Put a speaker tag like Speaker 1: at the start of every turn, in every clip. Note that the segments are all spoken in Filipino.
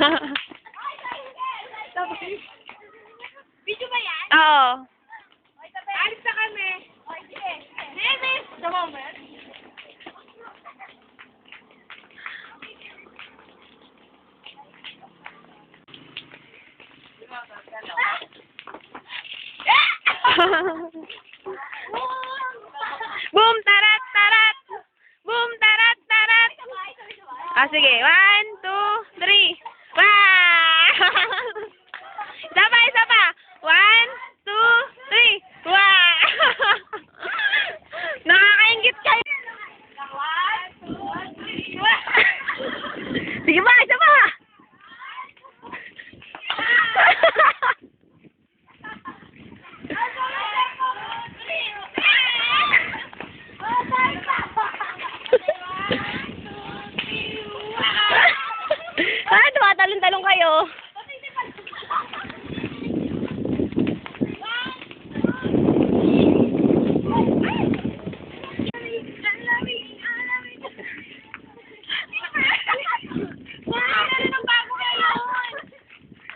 Speaker 1: Video ba yan?
Speaker 2: Oo.
Speaker 1: Alis na kami. Okay, sige. Nemes! The moment.
Speaker 2: Boom, tarat, tarat! Boom, tarat, tarat! Ah, sige. 1, 2, 3. Wow! Isa pa, isa pa. 1, 2, 3. Wow! Nakakaingit kayo.
Speaker 1: 1, 2, 3.
Speaker 2: Sige pa, isa pa. Ah, tumatalon-talon kayo.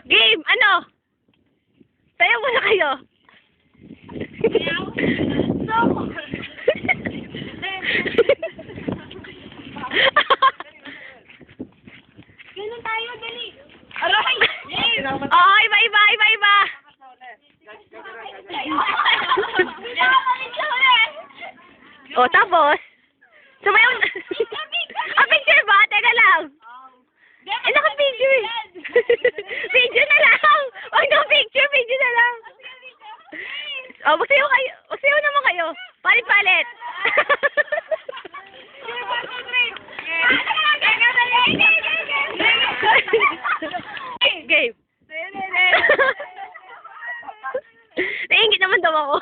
Speaker 2: Game, ano? Sayaw muna kayo.
Speaker 1: Ganun tayo, dali. Aray!
Speaker 2: Oo, iba, iba, iba, iba. O, tapos? Sumayaw na. Ah, picture ba? Teka lang. Eh, naka-picture. Video na lang. Huwag na picture, video na lang. O, magsayaw kayo. Magsayaw naman kayo. Palit-palit. Game. Naingit naman daw ako.